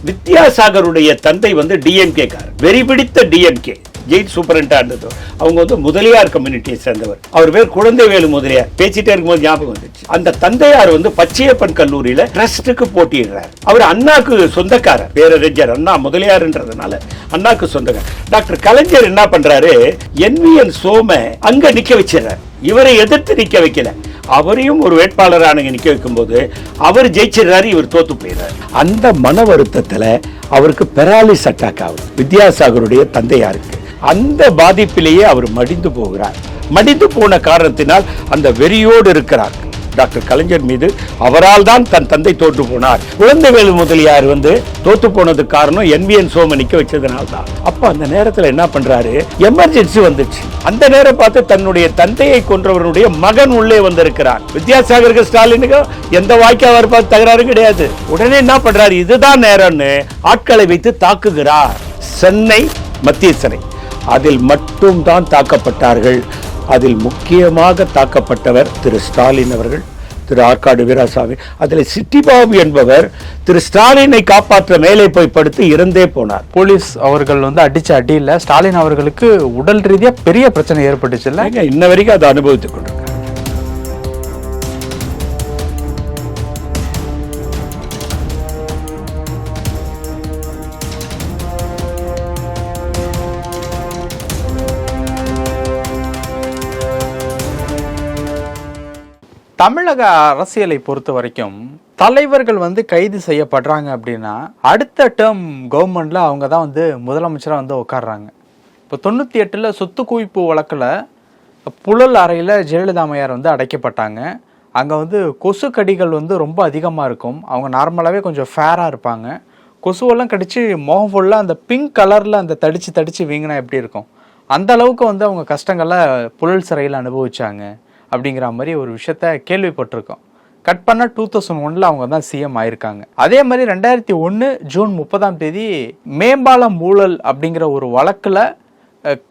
வித்யாசாகருடைய தந்தை வந்து டிஎம்கே காரர், வெறி பிடித்த டிஎம்கே ஜெயில் சூப்பரண்டா இருந்தது. அவங்க வந்து முதலியார் கம்யூனிட்டியை சேர்ந்தவர். அவர் பேர் குழந்தைவேலு முதலியார். பேசிட்டே இருக்கும்போது ஞாபகம் வந்துச்சு. அந்த தந்தையார் வந்து பச்சையப்பன் கல்லூரியில ட்ரஸ்டுக்கு போட்டியிடுறார். அவர் அண்ணாக்கு சொந்தக்காரர், பேரறிஞர் அண்ணா முதலியார்ன்றதுனால அண்ணாக்கு சொந்தக்காரர். டாக்டர் கலைஞர் என்ன பண்றாரு, NVN சோம அங்க நிக்க வச்சிடறார். இவரை எதிர்த்து நிக்க வைக்கல, அவரையும் ஒரு வேட்பாளரான நிக்க வைக்கும் போது அவர் ஜெயிச்சிடறாரு, இவர் தோத்து போயிடுறாரு. அந்த மன வருத்தத்துல அவருக்கு பெராலிஸ் அட்டாக் ஆகுது வித்யாசாகருடைய தந்தையாருக்கு. அந்த பாதிப்பிலேயே அவர் மடிந்து போகிறார். மடிந்து போன காரணத்தினால் அந்த வெறியோடு இருக்கிறார் டாக்டர் கலைஞர் மீது. அவரால் தான் தன் தந்தை தோற்று போனார். குழந்தைவேலு முதலியார் வந்து தோத்து போனதுக்கு காரணம் NVN சோம நிக்க வச்சதுனால தான். அப்ப அந்த நேரத்தில் என்ன பண்றாரு, எமர்ஜென்சி வந்துச்சு. அந்த நேரம் பார்த்து தன்னுடைய தந்தையை கொன்றவருடைய மகன் உள்ளே வந்திருக்கிறார். வித்யாசாகருக்கு ஸ்டாலினுக்கு எந்த வாய்க்காவர் பார்த்து தகராறு கிடையாது. உடனே என்ன பண்றாரு, இதுதான் நேரம்னு ஆட்களை வைத்து தாக்குகிறார். சென்னை மத்திய சிறை, அதில் மட்டும் தான் தாக்கப்பட்டார்கள். அதில் முக்கியமாக தாக்கப்பட்டவர் திரு ஸ்டாலின் அவர்கள், திரு ஆற்காடு வீராசாமி. அதில் சிட்டிபாபு என்பவர் திரு ஸ்டாலினை காப்பாற்ற மேலே போய் படுத்து இறந்தே போனார். போலீஸ் அவர்கள் வந்து அடிச்ச அடியில் ஸ்டாலின் அவர்களுக்கு உடல் ரீதியா பெரிய பிரச்சனை ஏற்பட்டுச்சு இல்லை? இன்ன வரைக்கும் அதை அனுபவித்துக் கொண்டிருக்காங்க. தமிழக அரசியலை பொறுத்த வரைக்கும் தலைவர்கள் வந்து கைது செய்யப்படுறாங்க அப்படின்னா அடுத்த டேர்ம் கவர்மெண்ட்ல அவங்க தான் வந்து முதலமைச்சராக வந்து உட்காடுறாங்க. இப்போ 98 சொத்து குவிப்பு வழக்கில் புழல் அறையில் ஜெயலலிதா அம்மையார் வந்து அடைக்கப்பட்டாங்க. அங்கே வந்து கொசு கடிகள் வந்து ரொம்ப அதிகமாக இருக்கும். அவங்க நார்மலாகவே கொஞ்சம் ஃபேராக இருப்பாங்க. கொசுவெல்லாம் கடிச்சு முகம் ஃபுல்லாக அந்த பிங்க் கலரில் அந்த தடிச்சு வீங்கினா எப்படி இருக்கும், அந்த அளவுக்கு வந்து அவங்க கஷ்டங்களை புழல் சிறையில் அனுபவிச்சாங்க அப்படிங்கிற மாதிரி ஒரு விஷயத்த கேள்விப்பட்டிருக்கோம். கட் பண்ண 2001 அவங்க தான் சிஎம் ஆயிருக்காங்க. அதே மாதிரி 2001 ஜூன் 30 மேம்பாலம் ஊழல் அப்படிங்கிற ஒரு வழக்கில்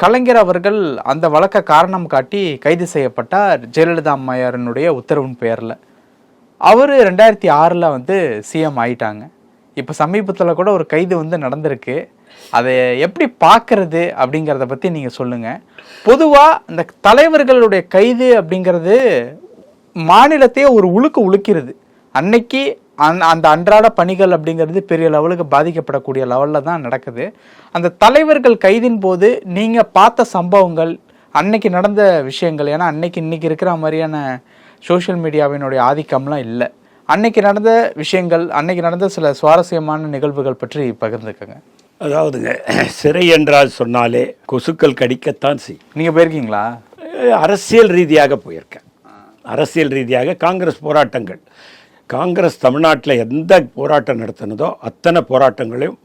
கலைஞர் அவர்கள் அந்த வழக்கை காரணம் காட்டி கைது செய்யப்பட்டார் ஜெயலலிதா அம்மையாரினுடைய உத்தரவின் பெயரில். அவர் 2006 வந்து சிஎம் ஆயிட்டாங்க. இப்போ சமீபத்தில் கூட ஒரு கைது வந்து நடந்திருக்கு. அதை எப்படி பார்க்கறது அப்படிங்கிறத பற்றி நீங்கள் சொல்லுங்கள். பொதுவாக இந்த தலைவர்களுடைய கைது அப்படிங்கிறது மாநிலத்தையே ஒரு உழுக்கிறது. அன்னைக்கு அந்த அன்றாட பணிகள் அப்படிங்கிறது பெரிய லெவலுக்கு பாதிக்கப்படக்கூடிய லெவலில் தான் நடக்குது. அந்த தலைவர்கள் கைதின் போது நீங்கள் பார்த்த சம்பவங்கள், அன்னைக்கு நடந்த விஷயங்கள், ஏன்னா இன்னைக்கு இருக்கிற மாதிரியான சோஷியல் மீடியாவினுடைய ஆதிக்கம்லாம் இல்லை. அன்னைக்கு நடந்த விஷயங்கள், அன்னைக்கு நடந்த சில சுவாரஸ்யமான நிகழ்வுகள் பற்றி பகிர்ந்துக்கங்க. அதாவதுங்க, சிறை என்றால் சொன்னாலே கொசுக்கள் கடிக்கத்தான் செய்யும். நீங்கள் போயிருக்கீங்களா? அரசியல் ரீதியாக போயிருக்கேன். அரசியல் ரீதியாக காங்கிரஸ் போராட்டங்கள், காங்கிரஸ் தமிழ்நாட்டில் எந்த போராட்டம் நடத்தினதோ அத்தனை போராட்டங்களையும்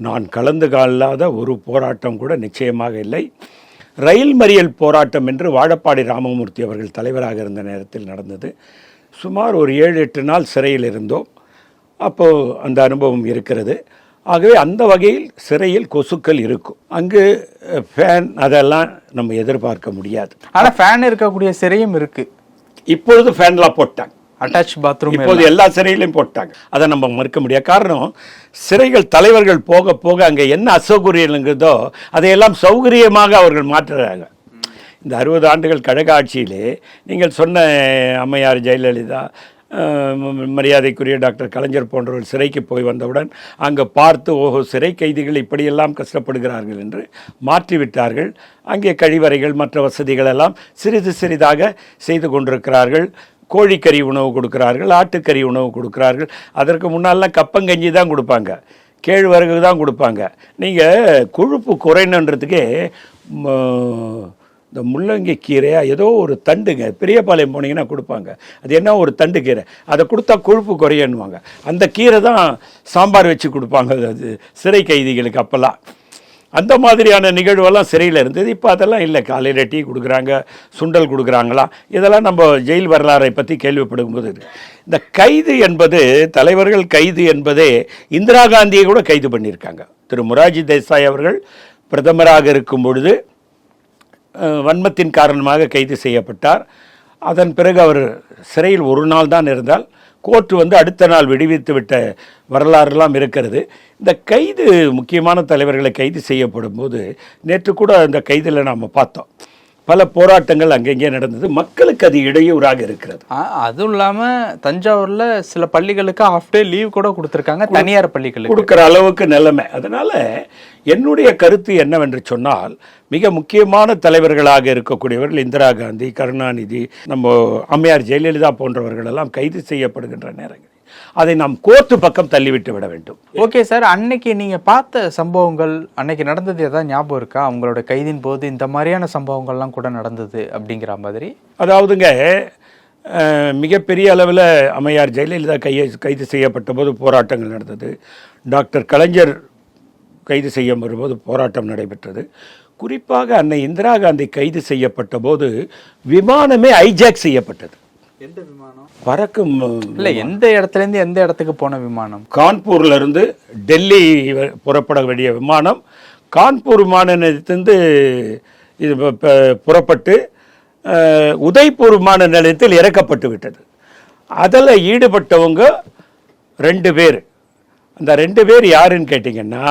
நான் கலந்து காணாத ஒரு போராட்டம் கூட நிச்சயமாக இல்லை. ரயில் மறியல் போராட்டம் என்று வாழப்பாடி ராமமூர்த்தி அவர்கள் தலைவராக இருந்த நேரத்தில் நடந்தது. சுமார் ஒரு 7-8 நாள் சிறையில் இருந்தோம். அப்போது அந்த அனுபவம் இருக்கிறது. ஆகவே அந்த வகையில் சிறையில் கொசுக்கள் இருக்கும். அங்கு ஃபேன் அதெல்லாம் நம்ம எதிர்பார்க்க முடியாது. ஆனால் ஃபேன் இருக்கக்கூடிய சிறையும் இருக்கு. இப்பொழுது ஃபேன்லாம் போட்டாங்க, அட்டாச் பாத்ரூம் இப்போது எல்லா சிறையிலையும் போட்டாங்க. அதை நம்ம மறுக்க முடியாது. காரணம், சிறைகள் தலைவர்கள் போக போக அங்கே என்ன அசௌகரியங்கிறதோ அதையெல்லாம் சௌகரியமாக அவர்கள் மாற்றுறாங்க. இந்த 60 ஆண்டுகள் கழக ஆட்சியிலே நீங்கள் சொன்ன அம்மையார் ஜெயலலிதா, மரியாதைக்குரிய டாக்டர் கலைஞர் போன்றவர்கள் சிறைக்கு போய் வந்தவுடன் அங்கே பார்த்து, ஓஹோ, சிறை கைதிகள் இப்படியெல்லாம் கஷ்டப்படுகிறார்கள் என்று மாற்றிவிட்டார்கள். அங்கே கழிவறைகள் மற்ற வசதிகள் எல்லாம் சிறிது சிறிதாக செய்து கொண்டிருக்கிறார்கள். கோழிக்கறி உணவு கொடுக்கிறார்கள், ஆட்டுக்கறி உணவு கொடுக்கிறார்கள். அதற்கு முன்னாலாம் கப்பங்கஞ்சி தான் கொடுப்பாங்க, கேழ்வரகு தான் கொடுப்பாங்க. நீங்கள் கொழுப்பு குறைணுன்றதுக்கே இந்த முள்ளங்கி கீரை ஏதோ ஒரு தண்டுங்க, பெரியபாளையம் போனீங்கன்னா கொடுப்பாங்க. அது என்ன ஒரு தண்டு கீரை, அதை கொடுத்தா கொழுப்பு குறையன்னுவாங்க. அந்த கீரை தான் சாம்பார் வச்சு கொடுப்பாங்க அது சிறை கைதிகளுக்கு. அப்போல்லாம் அந்த மாதிரியான நிகழ்வெல்லாம் சிறையில் இருந்தது. இப்போ அதெல்லாம் இல்லை. காலையில் டீ கொடுக்குறாங்க, சுண்டல் கொடுக்குறாங்களா, இதெல்லாம் நம்ம ஜெயில் வரலாறை பற்றி கேள்விப்படும் போது இந்த கைது என்பது, தலைவர்கள் கைது என்பதே இந்திரா காந்தியை கூட கைது பண்ணியிருக்காங்க. திரு மொரார்ஜி தேசாய் அவர்கள் பிரதமராக இருக்கும் பொழுது வன்மத்தின் காரணமாக கைது செய்யப்பட்டார். அதன் பிறகு அவர் சிறையில் ஒரு நாள் தான் இருந்தால் கோர்ட் வந்து அடுத்த நாள் விடுவித்து விட்ட வரலாறுலாம் இருக்கிறது. இந்த கைது முக்கியமான தலைவர்களை கைது செய்யப்படும் போது நேற்று கூட அந்த கைதில் நாம் பார்த்தோம், பல போராட்டங்கள் அங்கங்கே நடந்தது. மக்களுக்கு அது இடையூறாக இருக்கிறது. அதுவும் இல்லாமல் தஞ்சாவூரில் சில பள்ளிகளுக்கு ஆஃப் டே லீவ் கூட கொடுத்துருக்காங்க, தனியார் பள்ளிகளுக்கு கொடுக்குற அளவுக்கு நிலைமை. அதனால் என்னுடைய கருத்து என்னவென்று சொன்னால், மிக முக்கியமான தலைவர்களாக இருக்கக்கூடியவர்கள் இந்திரா காந்தி, கருணாநிதி, நம்ம அம்மையார் ஜெயலலிதா போன்றவர்கள் எல்லாம் கைது செய்யப்படுகின்ற நேரங்கள் அதை நாம் கோர்ட்டு பக்கம் தள்ளிவிட்டு விட வேண்டும். ஓகே சார், அன்னைக்கு நீங்கள் பார்த்த சம்பவங்கள், அன்னைக்கு நடந்தது எதாவது ஞாபகம் இருக்கா? அவங்களோட கைதின் போது இந்த மாதிரியான சம்பவங்கள்லாம் கூட நடந்தது அப்படிங்கிற மாதிரி. அதாவதுங்க, மிகப்பெரிய அளவில் அம்மையார் ஜெயலலிதா கைது செய்யப்பட்ட போது போராட்டங்கள் நடந்தது. டாக்டர் கலைஞர் கைது செய்யப்படும்போது போராட்டம் நடைபெற்றது. குறிப்பாக அன்னை இந்திரா காந்தி கைது செய்யப்பட்ட போது விமானமே ஹைஜாக் செய்யப்பட்டது. எந்த விமானம்? பறக்கும் இல்லை, எந்த இடத்துலேருந்து எந்த இடத்துக்கு போன விமானம்? கான்பூர்ல இருந்து டெல்லி புறப்பட வேண்டிய விமானம் கான்பூர் விமான நிலையத்திலிருந்து இது புறப்பட்டு உதய்பூர் விமான நிலையத்தில் இறக்கப்பட்டு விட்டது. அதில் ஈடுபட்டவங்க 2 பேர். அந்த 2 பேர் யாருன்னு கேட்டிங்கன்னா,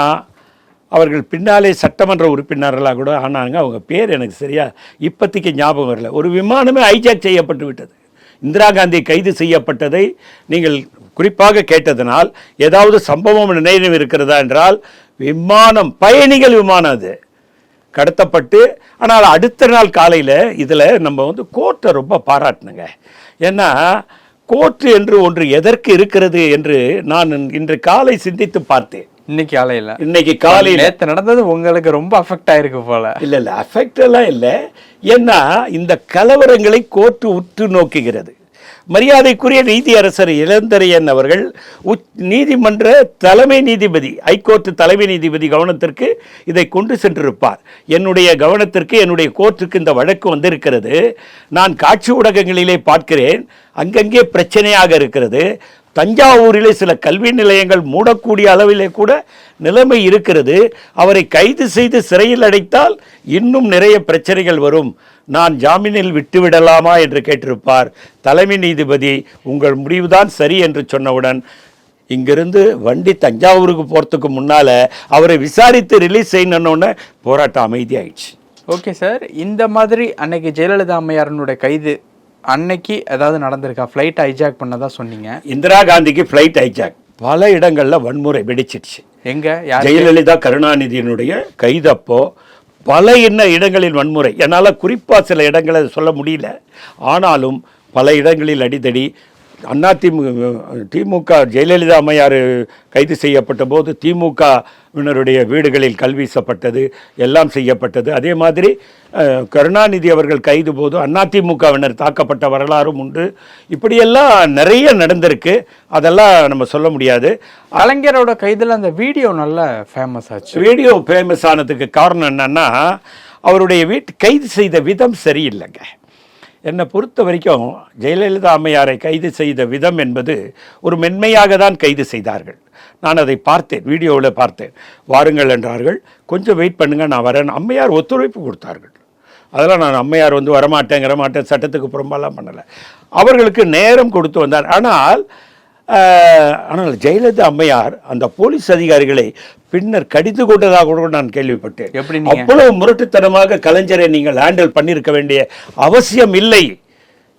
அவர்கள் பின்னாலே சட்டமன்ற உறுப்பினர்களாக கூட ஆனாங்க. அவங்க பேர் எனக்கு சரியா இப்போதைக்கு ஞாபகம் வரல. ஒரு விமானமே ஹைஜாக் செய்யப்பட்டு விட்டது. இந்திரா காந்தி கைது செய்யப்பட்டதை நீங்கள் குறிப்பாக கேட்டதனால் ஏதாவது சம்பவம் நினைவு இருக்கிறதா என்றால், விமானம், பயணிகள் விமானம் அது கடத்தப்பட்டு, ஆனால் அடுத்த நாள் காலையில் இதில் நம்ம வந்து கோர்ட்டை ரொம்ப பாராட்டணுங்க. ஏன்னா கோர்ட்டு என்று ஒன்று எதற்கு இருக்கிறது என்று நான் இன்று காலை சிந்தித்து பார்த்தேன். இன்னைக்கு காலையில் நேற்று நடந்தது உங்களுக்கு ரொம்ப அஃபெக்ட் ஆயிருக்கு போல. இல்லை, அஃபெக்ட் எல்லாம் இல்லை. ஏன்னா இந்த கலவரங்களை கோர்ட்டு உற்று நோக்குகிறது. மரியாதைக்குரிய நீதியரசர் இளந்தரையன் அவர்கள் நீதிமன்ற தலைமை நீதிபதி, ஹைகோர்ட் தலைமை நீதிபதி கவனத்திற்கு இதை கொண்டு சென்றிருப்பார். என்னுடைய கவனத்திற்கு, என்னுடைய கோர்ட்டுக்கு இந்த வழக்கு வந்திருக்கிறது. நான் காட்சி ஊடகங்களிலே பார்க்கிறேன், அங்கங்கே பிரச்சனையாக இருக்கிறது. தஞ்சாவூரிலே சில கல்வி நிலையங்கள் மூடக்கூடிய அளவிலே கூட நிலைமை இருக்கிறது. அவரை கைது செய்து சிறையில் அடைத்தால் இன்னும் நிறைய பிரச்சனைகள் வரும். நான் ஜாமீனில் விட்டுவிடலாமா என்று கேட்டிருப்பார். தலைமை நீதிபதி உங்கள் முடிவுதான் சரி என்று சொன்னவுடன் இங்கிருந்து வண்டி தஞ்சாவூருக்கு போகிறதுக்கு முன்னால் அவரை விசாரித்து ரிலீஸ் செய்யணுன்னு போராட்டம் அமைதியாயிடுச்சு. ஓகே சார், இந்த மாதிரி அன்னைக்கு ஜெயலலிதா அம்மையாரனுடைய கைது அன்னைக்கு ஏதாவது நடந்திருக்கா? ஃப்ளைட் ஹைஜாக் பண்ணதா சொன்னீங்க. இந்திரா காந்திக்கு ஃப்ளைட் ஹைஜாக் பல இடங்களில் வன்முறை வெடிச்சிடுச்சு. எங்க? ஜெயலலிதா கருணாநிதியினுடைய கைதப்போ பல இடங்களில் வன்முறை. என்னால் குறிப்பாக சில இடங்களை சொல்ல முடியல. ஆனாலும் பல இடங்களில் அடிதடி. திமுக ஜெயலலிதா அம்மையார் கைது செய்யப்பட்ட போது திமுகவினருடைய வீடுகளில் கல்வீசப்பட்டது, எல்லாம் செய்யப்பட்டது. அதே மாதிரி கருணாநிதி அவர்கள் கைது போது அதிமுகவினர் தாக்கப்பட்ட வரலாறும் உண்டு. இப்படியெல்லாம் நிறைய நடந்திருக்கு. அதெல்லாம் நம்ம சொல்ல முடியாது. கலைஞரோட கைதில் அந்த வீடியோ நல்லா ஃபேமஸ் ஆச்சு. வீடியோ ஃபேமஸ் ஆனதுக்கு காரணம் என்னன்னா, அவருடைய கைது செய்த விதம் சரியில்லைங்க. என்னை பொறுத்த வரைக்கும் ஜெயலலிதா அம்மையாரை கைது செய்த விதம் என்பது ஒரு மென்மையாக தான் கைது செய்தார்கள். நான் அதை பார்த்தேன், வீடியோவில் பார்த்தேன். வாருங்கள் என்றார்கள், கொஞ்சம் வெயிட் பண்ணுங்க நான் வரேன். அம்மையார் ஒத்துழைப்பு கொடுத்தார்கள். அதெல்லாம் நான் அம்மையார் வந்து வரமாட்டேன் சட்டத்துக்கு புறம்பாலாம் பண்ணலை. அவர்களுக்கு நேரம் கொடுத்து வந்தார். ஆனால் ஜெயலலிதா அம்மையார் அந்த போலீஸ் அதிகாரிகளை பின்னர் கடிந்து கொண்டதாக கூட நான் கேள்விப்பட்டேன். அவ்வளவு முரட்டுத்தனமாக கலைஞரை நீங்கள் ஹேண்டில் பண்ணியிருக்க வேண்டிய அவசியம் இல்லை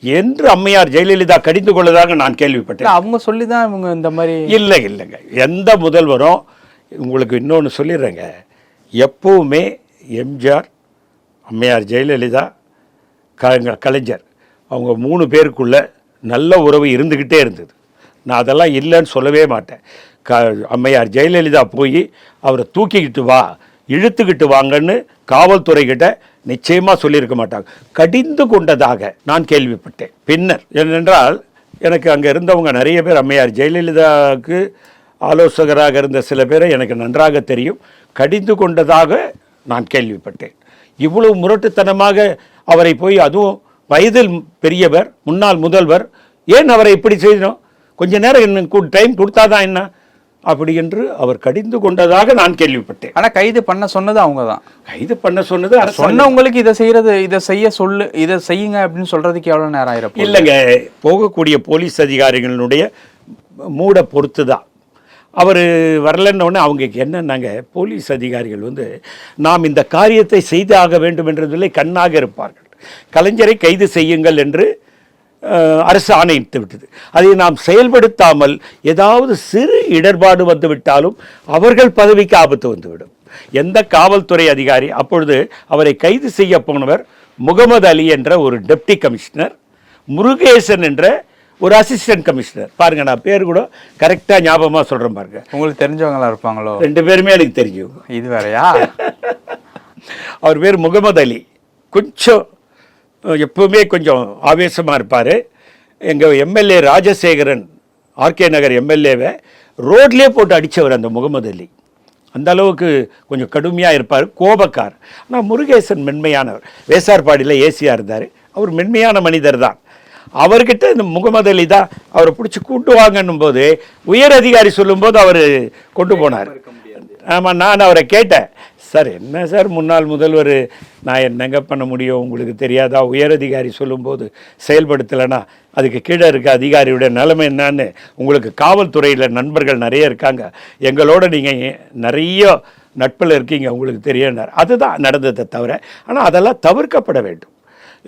என்று அம்மையார் ஜெயலலிதா கடிந்து கொள்ளதாக நான் கேள்விப்பட்டேன். அவங்க சொல்லிதான் இவங்க இந்த மாதிரி இல்லைங்க. எந்த முதல்வரும், உங்களுக்கு இன்னொன்று சொல்லிடுறேங்க, எப்பவுமே எம்ஜிஆர், அம்மையார் ஜெயலலிதா, கலைஞர், அவங்க 3 பேருக்குள்ள நல்ல உறவு இருந்துக்கிட்டே இருந்தது. நான் அதெல்லாம் இல்லைன்னு சொல்லவே மாட்டேன். அம்மையார் ஜெயலலிதா போய் அவரை தூக்கிக்கிட்டு வா, இழுத்துக்கிட்டு வாங்கன்னு காவல்துறைகிட்ட நிச்சயமாக சொல்லியிருக்க மாட்டாங்க. கடிந்து கொண்டதாக நான் கேள்விப்பட்டேன். பின்னர் ஏனென்றால் எனக்கு அங்கே இருந்தவங்க நிறைய பேர், அம்மையார் ஜெயலலிதாவுக்கு ஆலோசகராக இருந்த சில பேரை எனக்கு நன்றாக தெரியும். கடிந்து கொண்டதாக நான் கேள்விப்பட்டேன். இவ்வளவு முரட்டுத்தனமாக அவரை போய், அதுவும் வயதில் பெரியவர், முன்னாள் முதல்வர், ஏன் அவரை இப்படி செய்யணும்? கொஞ்ச நேரம் டைம் கொடுத்தாதான் என்ன? அப்படி என்று அவர் கடிந்து கொண்டதாக நான் கேள்விப்பட்டேன். ஆனா கைது பண்ண சொன்னது அவங்க தான். கைது பண்ண சொன்னது சொன்னவங்களுக்கு இதை செய்யுங்க அப்படின்னு சொல்றதுக்கு எவ்வளவு நேரம் ஆயிரம் இல்லைங்க. போகக்கூடிய போலீஸ் அதிகாரிகளுடைய மூட பொறுத்து தான். அவர் வரலன்னொடனே அவங்க என்னன்னாங்க, போலீஸ் அதிகாரிகள் நாம் இந்த காரியத்தை செய்து ஆக வேண்டும் என்றதில்லை, கண்ணாக இருப்பார்கள். கலைஞரை கைது செய்யுங்கள் என்று அரசு ஆணையிட்டு விட்டது. அதை நாம் செயல்படுத்தாமல் ஏதாவது சிறு இடர்பாடு வந்துவிட்டாலும் அவர்கள் பதவிக்கு ஆபத்து வந்துவிடும். எந்த காவல்துறை அதிகாரி அப்பொழுது அவரை கைது செய்ய போனவர் முகமது அலி என்ற ஒரு டெப்டி கமிஷனர், முருகேசன் என்ற ஒரு அசிஸ்டன்ட் கமிஷனர். பாருங்க, நான் பேர் கூட கரெக்டா ஞாபகமா சொல்றேன் பாருங்க. உங்களுக்கு தெரிஞ்சவங்களா இருப்பாங்களோ? 2 பேருமே எனக்கு தெரிஞ்சவங்க. இது வேறையா? அவர் பேர் முகமது அலி. கொஞ்சம் எப்பவுமே கொஞ்சம் ஆவேசமாக இருப்பார். எங்கள் எம்எல்ஏ ராஜசேகரன், ஆர்கே நகர் எம்எல்ஏவை ரோட்லேயே போட்டு அடித்தவர் அந்த முகமது அலி. அந்த அளவுக்கு கொஞ்சம் கடுமையாக இருப்பார், கோபக்கார். ஆனால் முருகேசன் மென்மையானவர். வேசார்பாடியில் ஏசியாக இருந்தார். அவர் மென்மையான மனிதர் தான். அவர்கிட்ட இந்த முகமது அலி தான் அவரை பிடிச்சி கூட்டு வாங்கன்னும் போது உயர் அதிகாரி சொல்லும்போது அவர் கொண்டு போனார். ஆமாம், நான் அவரை கேட்டேன், சார் என்ன சார் முன்னாள் முதல்வர், நான் என்னங்க பண்ண முடியும், உங்களுக்கு தெரியாதா? உயர் அதிகாரி சொல்லும்போது செயல்படுத்தலைன்னா அதுக்கு கீழே இருக்க அதிகாரியுடைய நிலைமை என்னான்னு உங்களுக்கு காவல்துறையில் நண்பர்கள் நிறைய இருக்காங்க, எங்களோட நீங்கள் நிறைய நட்பில் இருக்கீங்க, உங்களுக்கு தெரியும்னார். அதுதான் நடந்ததை தவிர. ஆனால் அதெல்லாம் தவிர்க்கப்பட வேண்டும்.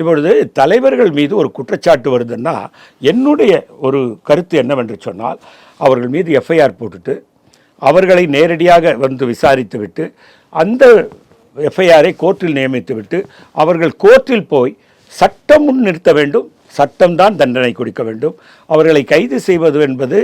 இப்பொழுது தலைவர்கள் மீது ஒரு குற்றச்சாட்டு வருதுன்னா என்னுடைய ஒரு கருத்து என்னவென்று சொன்னால், அவர்கள் மீது எஃப்ஐஆர் போட்டுட்டு அவர்களை நேரடியாக விசாரித்து விட்டு அந்த எஃப்ஐஆரை கோர்ட்டில் நியமித்து விட்டு அவர்கள் கோர்ட்டில் போய் சட்டம் முன் நிறுத்த வேண்டும். சட்டம்தான் தண்டனை கொடுக்க வேண்டும். அவர்களை கைது செய்வது என்பது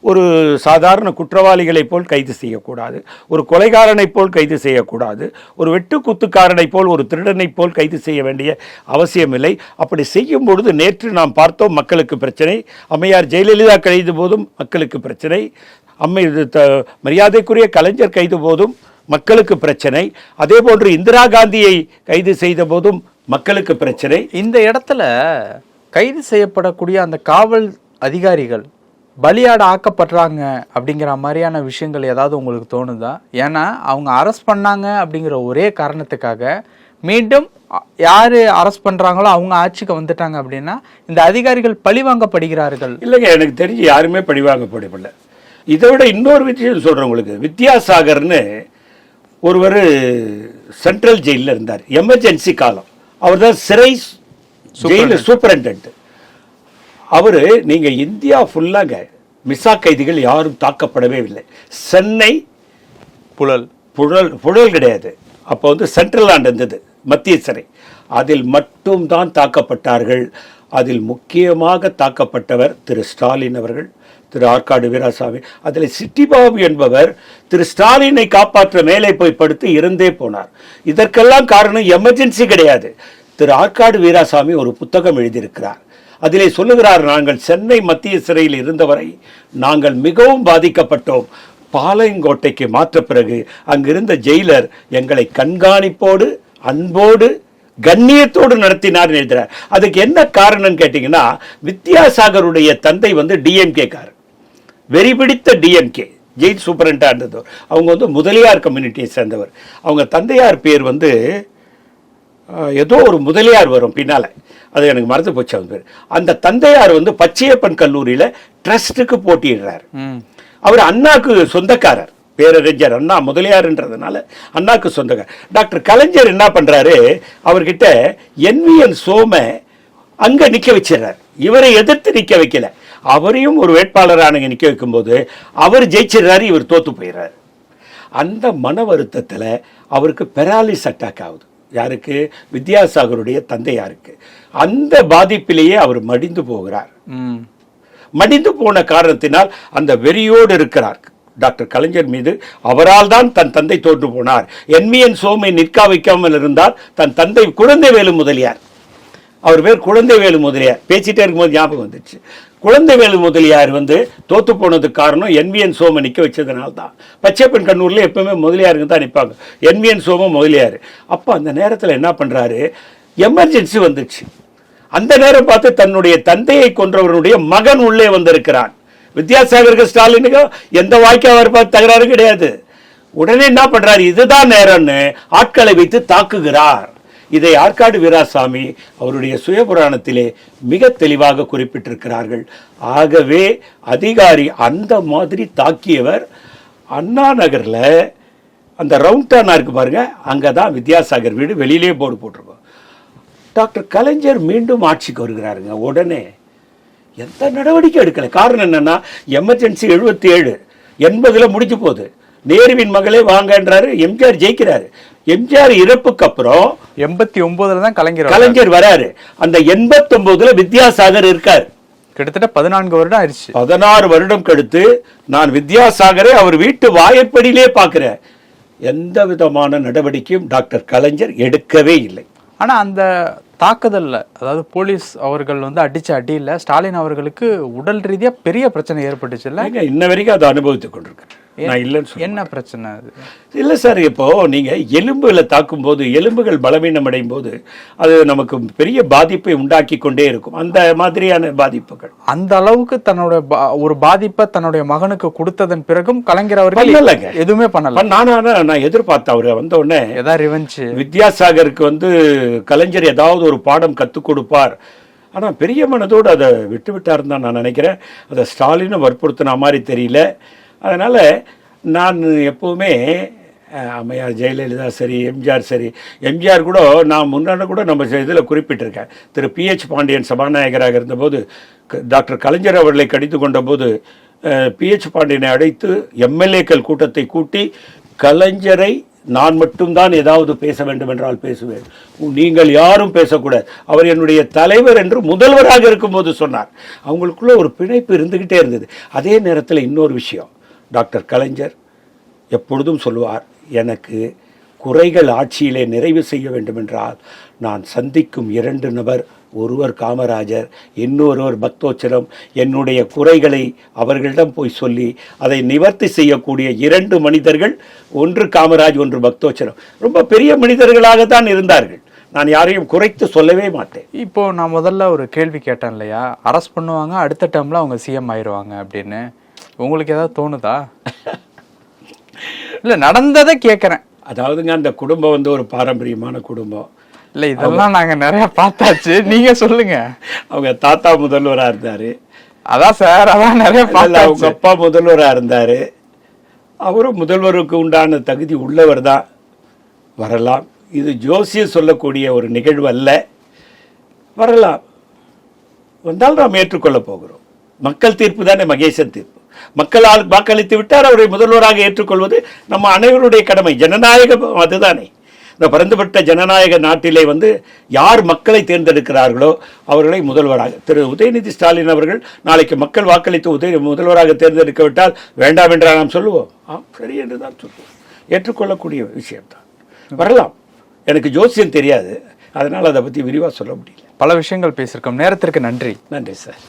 ஒரு சாதாரண குற்றவாளிகளைப் போல் கைது செய்யக்கூடாது, ஒரு கொலைகாரனைப் போல் கைது செய்யக்கூடாது, ஒரு வெட்டுக்குத்துக்காரனைப் போல், ஒரு திருடனைப் போல் கைது செய்ய வேண்டிய அவசியமில்லை. அப்படி செய்யும் பொழுது நேற்று நாம் பார்த்தோம், மக்களுக்கு பிரச்சனை. அம்மையார் ஜெயலலிதா கைது போதும் மக்களுக்கு பிரச்சனை, மரியாதைக்குரிய கலைஞர் கைது போதும் மக்களுக்கு பிரச்சனை, அதே போன்று இந்திரா காந்தியை கைது செய்த போதும் மக்களுக்கு பிரச்சனை. இந்த இடத்துல கைது செய்யப்படக்கூடிய அந்த காவல் அதிகாரிகள் பலியாட ஆக்கப்படுறாங்க அப்படிங்கிற மாதிரியான விஷயங்கள் ஏதாவது உங்களுக்கு தோணுதா? ஏன்னா அவங்க அரெஸ்ட் பண்ணாங்க அப்படிங்கிற ஒரே காரணத்துக்காக மீண்டும் யாரு அரெஸ்ட் பண்றாங்களோ அவங்க ஆட்சிக்கு வந்துட்டாங்க அப்படின்னா இந்த அதிகாரிகள் பழிவாங்கப்படுகிறார்கள். இல்லைங்க, எனக்கு தெரிஞ்சு யாருமே பழிவாங்கப்படவில்லை. இதை விட இன்னொரு விஷயம் சொல்கிறேன் உங்களுக்கு. வித்யாசாகர்னு ஒருவர் சென்ட்ரல் ஜெயிலில் இருந்தார், எமர்ஜென்சி காலம். அவர் தான் சிறை ஜெயிலு சூப்பரண்டன்ட். அவர் நீங்கள் இந்தியா ஃபுல்லாக மிசா கைதிகள் யாரும் தாக்கப்படவே இல்லை. சென்னை புழல் கிடையாது, அப்போ சென்ட்ரல் லேண்ட் இருந்தது, மத்திய சிறை, அதில் மட்டும் தான் தாக்கப்பட்டார்கள். அதில் முக்கியமாக தாக்கப்பட்டவர் திரு ஸ்டாலின் அவர்கள், திரு ஆற்காடு வீராசாமி. அதில் சிட்டிபாபு என்பவர் திரு ஸ்டாலினை காப்பாற்ற மேலே போய் படுத்து இறந்தே போனார். இதற்கெல்லாம் காரணம் எமர்ஜென்சி கிடையாது. திரு ஆற்காடு வீராசாமி ஒரு புத்தகம் எழுதியிருக்கிறார். அதிலே சொல்லுகிறார், நாங்கள் சென்னை மத்திய சிறையில் இருந்தவரை நாங்கள் மிகவும் பாதிக்கப்பட்டோம். பாளையங்கோட்டைக்கு மாற்ற பிறகு அங்கிருந்த ஜெயிலர் எங்களை கண்காணிப்போடு அன்போடு கண்ணியத்தோடு நடத்தினார் எழுதுறார். அதுக்கு என்ன காரணம் கேட்டீங்கன்னா, வித்யாசாகருடைய தந்தை டிஎம்கே காரர், வெறி பிடித்த டிஎம்கே ஜெயில் சூப்பரண்டா இருந்தது. அவங்க முதலியார் கம்யூனிட்டியை சேர்ந்தவர். அவங்க தந்தையார் பேர் ஏதோ ஒரு முதலியார் வரும் பின்னால, அது எனக்கு மறந்து போச்சு அவங்க பேர். அந்த தந்தையார் பச்சையப்பன் கல்லூரியில ட்ரஸ்டுக்கு போட்டியிடுறார். அவர் அண்ணாக்கு சொந்தக்காரர், பேரறிஞர் அண்ணா முதலியார்ன்றதுனால அண்ணாக்கு சொந்தக்காரர். டாக்டர் கலைஞர் என்ன பண்றாரு, அவர்கிட்ட என்விஎன் சோம அங்க நிக்க வச்சிடறார். இவரை எதிர்த்து நிக்க வைக்கல, அவரையும் ஒரு வேட்பாளரான நிக்க வைக்கும் போது அவர் ஜெயிச்சிடறாரு, இவர் தோத்து போயிடுறாரு. அந்த மன வருத்தத்தில் அவருக்கு பெராலிஸ் அட்டாக் ஆகுது. யாருக்கு? வித்யாசாகருடைய தந்தையாருக்கு. அந்த பாதிப்பிலேயே அவர் மடிந்து போகிறார். மடிந்து போன காரணத்தினால் அந்த வெறியோடு இருக்கிறார் டாக்டர் கலைஞர் மீது. அவரால் தான் தன் தந்தை தோற்று போனார். என்விஎன் சோமை நிற்க வைக்காமல் இருந்தால் தன் தந்தை குழந்தைவேலு முதலியார், அவர் பேர் குழந்தைவேலு முதலியார், பேசிட்டே இருக்கும்போது ஞாபகம் வந்துச்சு. குழந்தைவேலு முதலியார் தோத்து போனதுக்கு காரணம் என்விஎன் சோமை நிற்க வச்சதுனால தான். பச்சைப்பன் கண்ணூரில் எப்பவுமே முதலியாருக்கு தான் நிற்பாங்க, என்விஎன் சோம முதலியார். அப்போ அந்த நேரத்தில் என்ன பண்ணுறாரு, எமர்ஜென்சி வந்துச்சு. அந்த நேரம் பார்த்து தன்னுடைய தந்தையை கொன்றவருடைய மகன் உள்ளே வந்திருக்கிறான், வித்யாசாகருக்கு ஸ்டாலினுக்கும் எந்த வாய்க்கா வரப்பா தகராறு கிடையாது. உடனே என்ன பண்றாரு, இதுதான் நேரம்னு ஆட்களை வைத்து தாக்குகிறார். இதை ஆற்காடு வீராசாமி அவருடைய சுயபுராணத்திலே மிக தெளிவாக குறிப்பிட்டிருக்கிறார்கள். ஆகவே அதிகாரி அந்த மாதிரி தாக்கியவர் அண்ணா நகர்ல அந்த ரவுண்டானா இருக்கு பாருங்க, அங்கதான் வித்யாசாகர் வீடு, வெளியிலே போர்டு போட்டிருக்கோம். டாக்டர் கலைஞர் மீண்டும் ஆட்சிக்கு வருகிறாருங்க. உடனே எந்த நடவடிக்கை எடுக்கல. காரணம் என்னன்னா எமர்ஜென்சி 77 80 முடிஞ்சு போகுது. நேருவின் மகளே வாங்கன்றாரு. எம்ஜிஆர் ஜெயிக்கிறாரு. எம்ஜிஆர் இறப்புக்கு அப்புறம் 89 தான் கலைஞர் வராரு. அந்த 89 வித்யாசாகர் இருக்கார். கிட்டத்தட்ட 14 வருடம் ஆயிடுச்சு. 16 வருடம் கழித்து நான் வித்யாசாகரை அவர் வீட்டு வாயற்படியிலே பார்க்கிறேன். எந்த விதமான நடவடிக்கையும் டாக்டர் கலைஞர் எடுக்கவே இல்லை. ஆனா அந்த தாக்குதல்ல, அதாவது போலீஸ் அவர்கள் வந்து அடிச்ச அடியில ஸ்டாலின் அவர்களுக்கு உடல் ரீதியா பெரிய பிரச்சனை ஏற்பட்டுச்சு இல்ல? இன்ன வரைக்கும் அதை அனுபவித்துக் கொண்டிருக்கேன். நான் இல்லைன்னு என்ன பிரச்சனை அது? இல்லை சார், இப்போ நீங்க எலும்புகளை தாக்கும் போது, எலும்புகள் பலவீனம் அடையும் போது அது நமக்கு பெரிய பாதிப்பை உண்டாக்கி கொண்டே இருக்கும். அந்த மாதிரியான பாதிப்புகள் அந்த அளவுக்கு தன்னுடைய ஒரு பாதிப்பை தன்னுடைய மகனுக்கு கொடுத்ததன் பிறகும் கலைஞர் அவர்கள் எதுவுமே பண்ணல. நான் எதிர்பார்த்தேன் அவரு வந்த உடனே ஏதாவது ரிவெஞ்ச் வித்யாசாகருக்கு வந்து கலைஞர் ஏதாவது ஒரு பாடம் கற்றுக் கொடுப்பார். ஆனால் பெரிய மனதோடு அதை விட்டுவிட்டாருன்னு தான் நான் நினைக்கிறேன். அதை ஸ்டாலினும் வற்புறுத்தின மாதிரி தெரியல. அதனால் நான் எப்போவுமே அம்மையார் ஜெயலலிதா சரி, எம்ஜிஆர் சரி, எம்ஜிஆர் கூட நான் முன்னாடி கூட நம்ம இதில் குறிப்பிட்டிருக்கேன். திரு PH பாண்டியன் சபாநாயகராக இருந்தபோது டாக்டர் கலைஞர் அவர்களை கடித்து கொண்ட போது PH பாண்டியனை அழைத்து எம்எல்ஏக்கள் கூட்டத்தை கூட்டி கலைஞரை நான் மட்டும்தான் ஏதாவது பேச வேண்டும் என்றால் பேசுவேன், நீங்கள் யாரும் பேசக்கூடாது, அவர் என்னுடைய தலைவர் என்று முதல்வராக இருக்கும்போது சொன்னார். அவங்களுக்குள்ள ஒரு பிணைப்பு இருந்துக்கிட்டே இருந்தது. அதே நேரத்தில் இன்னொரு விஷயம், டாக்டர் கலைஞர் எப்பொழுதும் சொல்லுவார், எனக்கு குறைகள் ஆட்சியிலே நிறைவு செய்ய வேண்டும் என்றால் நான் சந்திக்கும் 2 நபர், ஒருவர் காமராஜர், இன்னொருவர் பக்தோச்சரம். என்னுடைய குறைகளை அவர்களிடம் போய் சொல்லி அதை நிவர்த்தி செய்யக்கூடிய 2 மனிதர்கள், ஒன்று காமராஜ், ஒன்று பக்தோச்சரம். ரொம்ப பெரிய மனிதர்களாகத்தான் இருந்தார்கள். நான் யாரையும் குறைத்து சொல்லவே மாட்டேன். இப்போ நான் முதல்ல ஒரு கேள்வி கேட்டேன் இல்லையா, அரெஸ்ட் பண்ணுவாங்க, அடுத்த டைம்ல அவங்க CM ஆயிடுவாங்க அப்படின்னு. உங்களுக்கு ஏதாவது தோணுதா? இல்ல நடந்ததை கேட்கறேன். அதாவதுங்க, அந்த குடும்பம் வந்து ஒரு பாரம்பரியமான குடும்பம். இல்லை, இதெல்லாம் நாங்கள் நிறைய பார்த்தாச்சு. நீங்க சொல்லுங்க. அவங்க தாத்தா முதல்வராக இருந்தார். அதான் சார், அதான் நிறைய பார்த்தாச்சு. அவங்க அப்பா முதல்வராக இருந்தார். அவரும் முதல்வருக்கு உண்டான தகுதி உள்ளவர் தான். வரலாம். இது ஜோசியம் சொல்லக்கூடிய ஒரு நிகழ்வு அல்ல. வரலாம். வந்தால் நாம் ஏற்றுக்கொள்ள போகிறோம். மக்கள் தீர்ப்பு தானே மகேசன் தீர்ப்பு. மக்களால் வாக்களித்து விட்டார், அவரை முதல்வராக ஏற்றுக்கொள்வது நம்ம அனைவருடைய கடமை. ஜனநாயகம் அதுதானே. இந்த பரந்துபட்ட ஜனநாயக நாட்டிலே வந்து யார் மக்களை தேர்ந்தெடுக்கிறார்களோ அவர்களை முதல்வராக, திரு உதயநிதி ஸ்டாலின் அவர்கள் நாளைக்கு மக்கள் வாக்களித்து முதல்வராக தேர்ந்தெடுக்கவிட்டால் வேண்டாம் என்றால் நாம் சொல்லுவோம். சரி என்று தான் சொல்லுவோம். ஏற்றுக்கொள்ளக்கூடிய விஷயம்தான். வரலாம். எனக்கு ஜோசியம் தெரியாது, அதனால் அதை பற்றி விரிவாக சொல்ல முடியல. பல விஷயங்கள் பேசியிருக்கோம். நேரத்திற்கு நன்றி. நன்றி சார்.